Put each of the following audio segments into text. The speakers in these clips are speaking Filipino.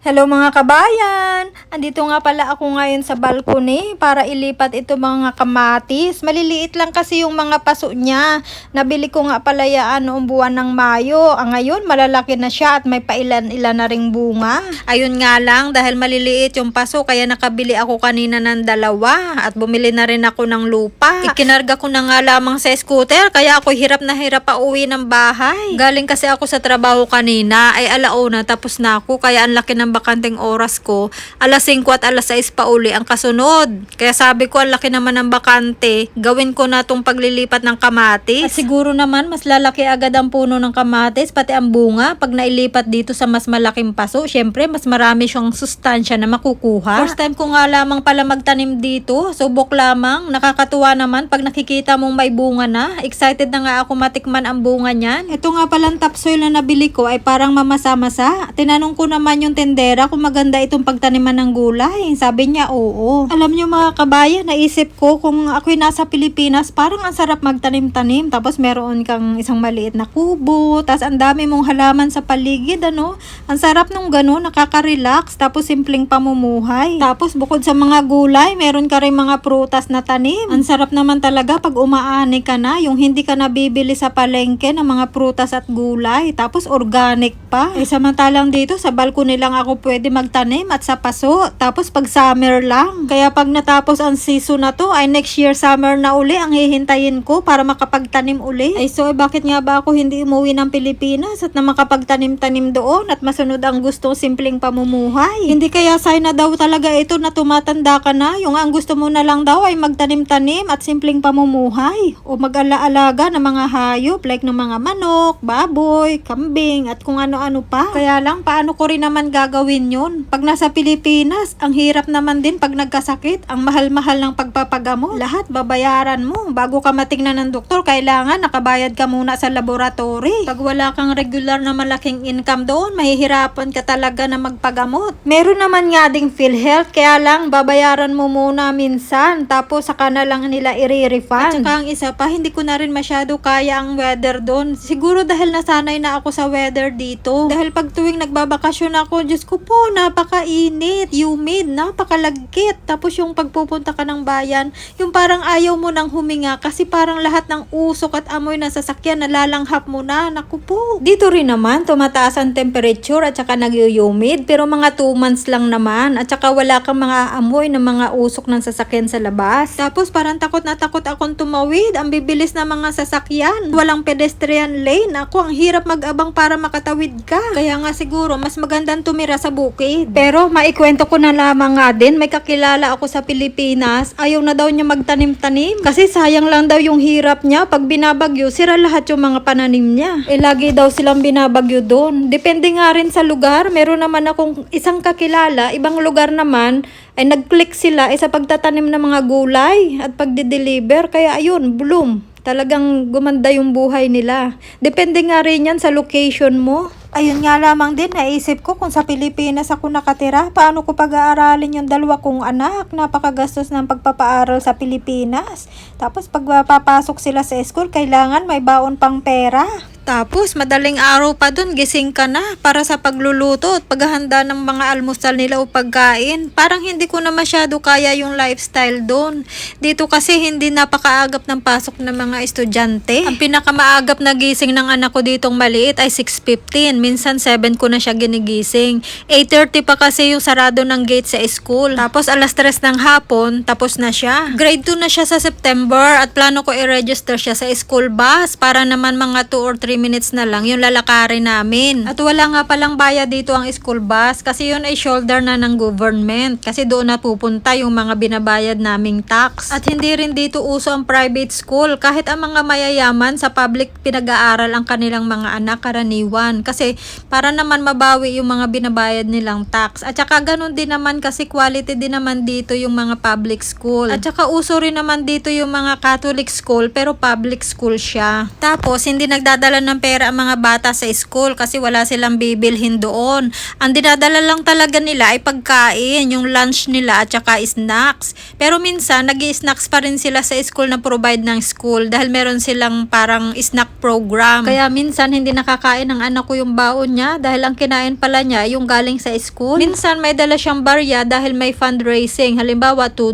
Hello mga kabayan! Andito nga pala ako ngayon sa balcony para ilipat ito mga kamatis. Maliliit lang kasi yung mga paso niya. Nabili ko nga pala yan noong buwan ng Mayo. Ngayon malalaki na siya at may pailan-ilan na ring bunga. Ayun nga lang dahil maliliit yung paso kaya nakabili ako kanina ng dalawa at bumili na rin ako ng lupa. Ikinarga ko na nga lamang sa scooter kaya ako hirap na hirap pa uwi ng bahay. Galing kasi ako sa trabaho kanina ay alauna tapos na ako kaya ang laki ng bakanteng oras ko, alas 5 at alas 6 pa uli ang kasunod. Kaya sabi ko, ang laki naman ng bakante, gawin ko na tong paglilipat ng kamatis. At siguro naman, mas lalaki agad ang puno ng kamatis, pati ang bunga, pag nailipat dito sa mas malaking paso, syempre, mas marami siyang sustansya na makukuha. First time ko nga lamang pala magtanim dito, subok lamang, nakakatuwa naman pag nakikita mong may bunga na. Excited na nga ako matikman ang bunga niyan. Ito nga palang topsoil na nabili ko ay parang mamasa-masa. Tinanong ko naman yung tendera kung maganda itong pagtaniman ng gulay. Sabi niya, oo. Alam niyo mga kabayan, naisip ko kung ako'y nasa Pilipinas, parang ang sarap magtanim-tanim. Tapos meron kang isang maliit na kubo, tapos ang dami mong halaman sa paligid, ano. Ang sarap nung gano'n, nakaka-relax, tapos simpleng pamumuhay. Tapos bukod sa mga gulay, meron ka rin mga prutas na tanim. Ang sarap naman talaga pag umaani ka na, yung hindi ka nabibili sa palengke ng mga prutas at gulay. Tapos organic pa. Samantalang dito sa balcony lang ako pwede magtanim at sa paso. Tapos pag summer lang. Kaya pag natapos ang season na to, ay next year summer na uli ang hihintayin ko para makapagtanim uli. Ay so, bakit nga ba ako hindi umuwi ng Pilipinas at na makapagtanim-tanim doon at masunod ang gustong simpleng pamumuhay? Hindi kaya sign na daw talaga ito na tumatanda ka na? Yung ang gusto mo na lang daw ay magtanim-tanim at simpleng pamumuhay. O mag-alaalaga ng mga hayop like ng mga manok, baboy, kambing at kung ano-ano pa. Kaya lang, paano ko rin naman gagawin yun? Pag nasa Pilipinas, ang hirap naman din pag nagkasakit, ang mahal-mahal ng pagpapagamot. Lahat babayaran mo. Bago ka matingnan ng doktor, kailangan nakabayad ka muna sa laboratory. Pag wala kang regular na malaking income doon, mahihirapan ka talaga na magpagamot. Meron naman nga ding PhilHealth, kaya lang babayaran mo muna minsan, tapos saka na lang nila i-refund. At saka ang isa pa, hindi ko na rin masyado kaya ang weather doon. Siguro dahil nasanay na ako sa weather dito. Dahil pag tuwing nagbabakasyon ako, Diyos ko po, napakainit, humid, napakalagkit. Tapos yung pagpupunta ka ng bayan, yung parang ayaw mo nang huminga kasi parang lahat ng usok at amoy ng sasakyan nalalanghap mo na. Naku po. Dito rin naman, tumataas ang temperature at saka nag-humid, pero mga 2 months lang naman at saka wala kang mga amoy ng mga usok ng sasakyan sa labas. Tapos parang takot na takot akong tumawid. Ang bibilis na mga sasakyan. Walang pedestrian lane. Ako, ang hirap mag-abang para makatawid ka. Kaya nga siguro, mas magandang tumira sa bukid. Pero maikwento ko na lamang nga din, may kakilala ako sa Pilipinas, ayaw na daw niya magtanim-tanim. Kasi sayang lang daw yung hirap niya. Pag binabagyo, sira lahat yung mga pananim niya. Lagi daw silang binabagyo doon. Depende nga rin sa lugar. Meron naman akong isang kakilala, ibang lugar naman, ay nag-click sila sa pagtatanim ng mga gulay at pagde-deliver. Kaya ayun, bloom. Talagang gumanda yung buhay nila. Depende nga rin yan sa location mo. Ayun nga lamang din, naisip ko kung sa Pilipinas ako nakatira, paano ko pag-aaralin yung dalawa kong anak? Napakagastos ng pagpapaaral sa Pilipinas. Tapos pag papasok sila sa school, kailangan may baon pang pera. Tapos, madaling araw pa dun, gising ka na para sa pagluluto at paghahanda ng mga almusal nila o pagkain. Parang hindi ko na masyado kaya yung lifestyle dun. Dito kasi hindi napakaagap ng pasok ng mga estudyante. Ang pinakamaagap na gising ng anak ko ditong maliit ay 6:15. Minsan 7 ko na siya ginigising. 8:30 pa kasi yung sarado ng gate sa school. Tapos alas 3 ng hapon, tapos na siya. Grade 2 na siya sa September at plano ko i-register siya sa school bus para naman mga 2 or 3 minutes na lang yung lalakarin namin. At wala nga palang bayad dito ang school bus kasi yun ay shoulder na ng government kasi doon na pupunta yung mga binabayad naming tax. At hindi rin dito uso ang private school kahit ang mga mayayaman sa public pinag-aaral ang kanilang mga anak karaniwan kasi para naman mabawi yung mga binabayad nilang tax. At saka ganun din naman kasi quality din naman dito yung mga public school. At saka uso rin naman dito yung mga Catholic school pero public school siya. Tapos hindi nagdadala ng pera ang mga bata sa school kasi wala silang bibilhin doon. Ang dinadala lang talaga nila ay pagkain, yung lunch nila at saka snacks. Pero minsan, nag-i-snacks pa rin sila sa school na provide ng school dahil meron silang parang snack program. Kaya minsan, hindi nakakain ng anak ko yung baon niya dahil ang kinain pala niya yung galing sa school. Minsan may dala siyang barya dahil may fundraising. Halimbawa $2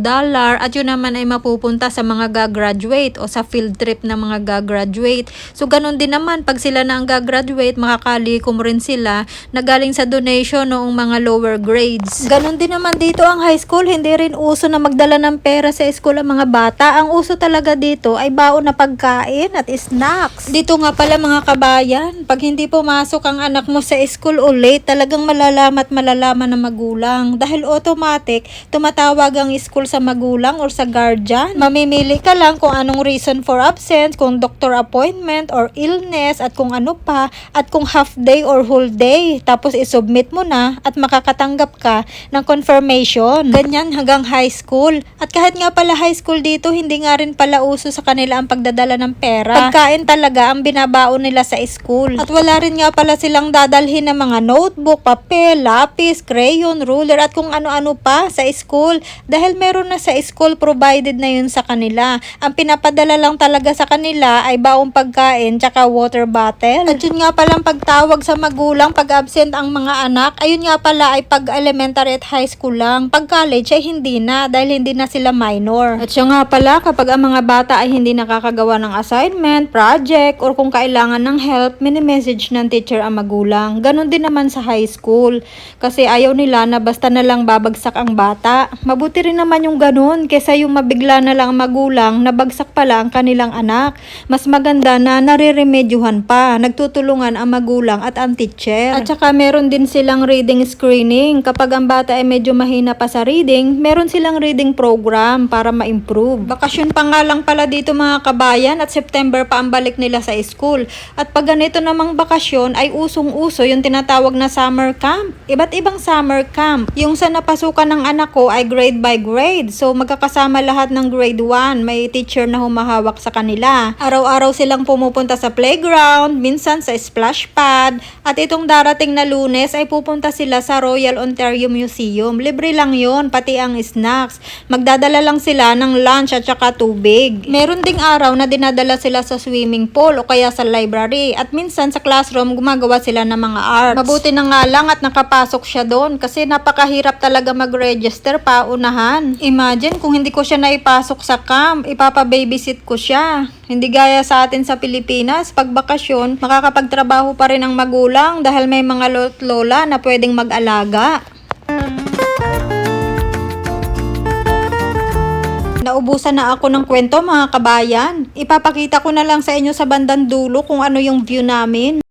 at yun naman ay mapupunta sa mga gagraduate o sa field trip ng mga gagraduate. So ganun din naman pag sila na ang gagraduate, makakalikom rin sila na galing sa donation noong mga lower grades. Ganun din naman dito ang high school, hindi rin uso na magdala ng pera sa school ang mga bata. Ang uso talaga dito ay baon na pagkain at snacks. Dito nga pala mga kabayan, pag hindi pumasok ang anak mo sa school o late, talagang malalaman at malalaman ng magulang. Dahil automatic, tumatawag ang school sa magulang or sa guardian. Mamimili ka lang kung anong reason for absence, kung doctor appointment or illness at kung ano pa, at kung half day or whole day. Tapos isubmit mo na at makakatanggap ka ng confirmation. Ganyan hanggang high school. At kahit nga pala high school dito, hindi nga rin pala uso sa kanila ang pagdadala ng pera. Pagkain talaga ang binabaon nila sa school. At wala rin nga pala silang dadalhin ng mga notebook, papel, lapis, crayon, ruler at kung ano-ano pa sa school. Dahil meron na sa school, provided na yun sa kanila. Ang pinapadala lang talaga sa kanila ay baong pagkain tsaka water bottle. At yun nga palang pagtawag sa magulang pag absent ang mga anak, ayun nga pala ay pag elementary at high school lang. Pag college ay hindi na dahil hindi na sila minor. At siya nga pala kapag ang mga bata ay hindi nakakagawa ng assignment, project, or kung kailangan ng help, mini-message ng teacher ang magulang. Ganon din naman sa high school. Kasi ayaw nila na basta na lang babagsak ang bata. Mabuti rin naman yung ganon kesa yung mabigla na lang ang magulang na bagsak pala ang kanilang anak. Mas maganda na nariremedyohan pa. Nagtutulungan ang magulang at ang teacher. At saka meron din silang reading screening. Kapag ang bata ay medyo mahina pa sa reading, meron silang reading program para ma-improve. Bakasyon pa nga lang pala dito mga kabayan at September pa ang balik nila sa school. At pag ganito namang bakasyon ay usong-uso yung tinatawag na summer camp. Iba't ibang summer camp. Yung sa napasukan ng anak ko ay grade by grade. So magkakasama lahat ng grade 1. May teacher na humahawak sa kanila. Araw-araw silang pumupunta sa playground, minsan sa splash pad. At itong darating na Lunes ay pupunta sila sa Royal Ontario Museum. Libre lang yon, pati ang snacks. Magdadala lang sila ng lunch at saka tubig. Meron ding araw na dinadala sila sa swimming pool o kaya sa library. At minsan sa classroom gumagawa sila ng mga arts. Mabuti na nga lang at nakapasok siya doon kasi napakahirap talaga mag-register pa unahan. Imagine kung hindi ko siya naipasok sa camp, ipapababysit ko siya. Hindi gaya sa atin sa Pilipinas, pag bakasyon, makakapagtrabaho pa rin ang magulang dahil may mga lolo't lola na pwedeng mag-alaga. Naubusan na ako ng kwento mga kabayan. Ipapakita ko na lang sa inyo sa bandang dulo kung ano yung view namin.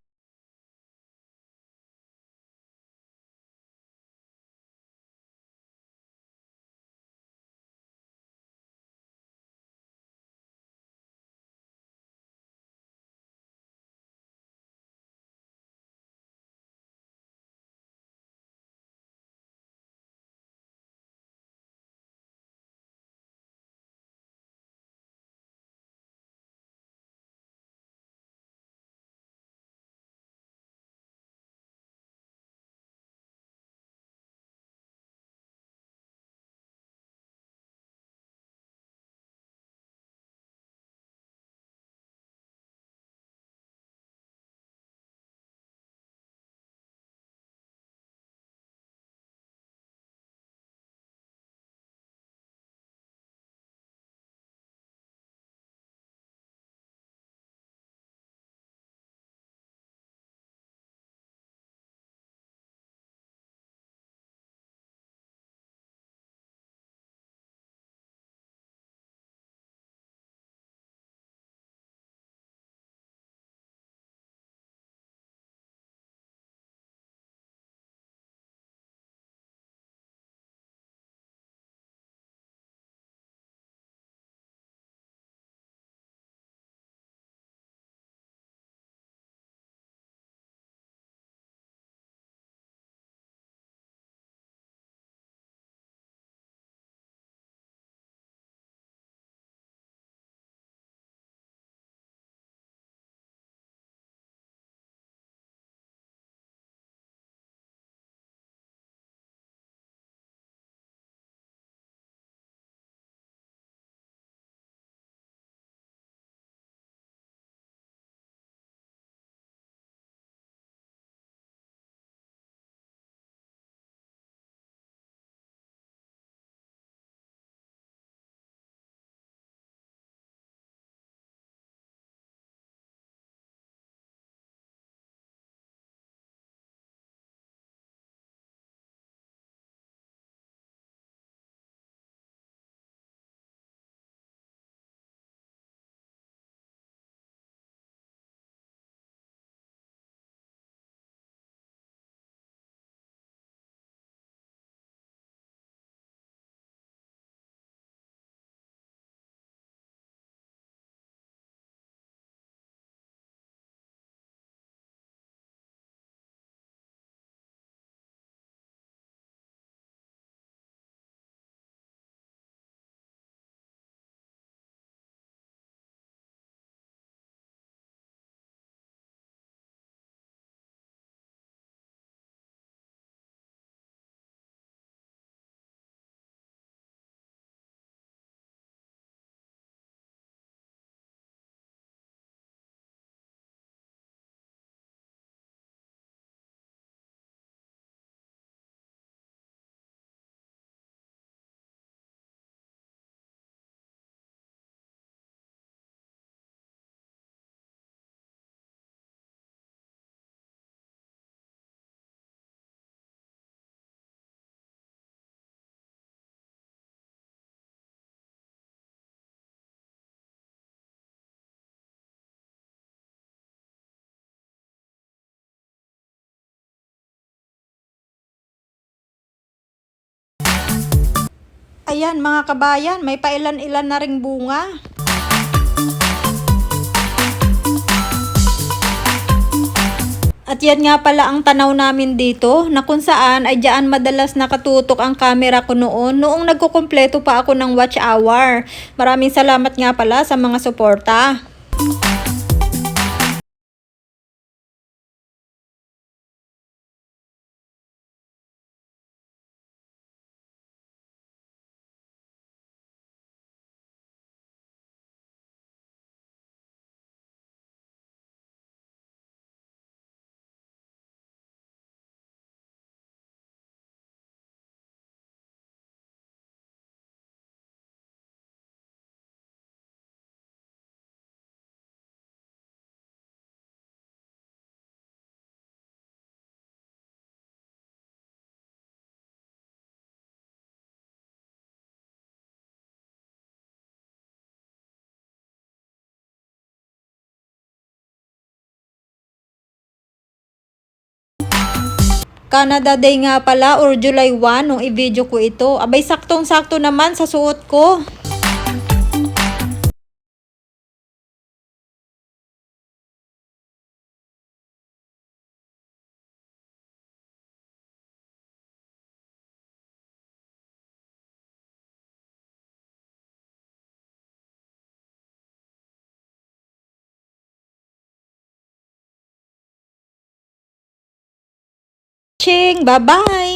Ayan mga kabayan, may pailan-ilan na ring bunga. At yan nga pala ang tanaw namin dito, na kung saan ay diyan madalas nakatutok ang camera ko noong nagkukumpleto pa ako ng watch hour. Maraming salamat nga pala sa mga suporta. Canada Day nga pala or July 1 nung i-video ko ito. Abay saktong-sakto naman sa suot ko. Ching, bye-bye!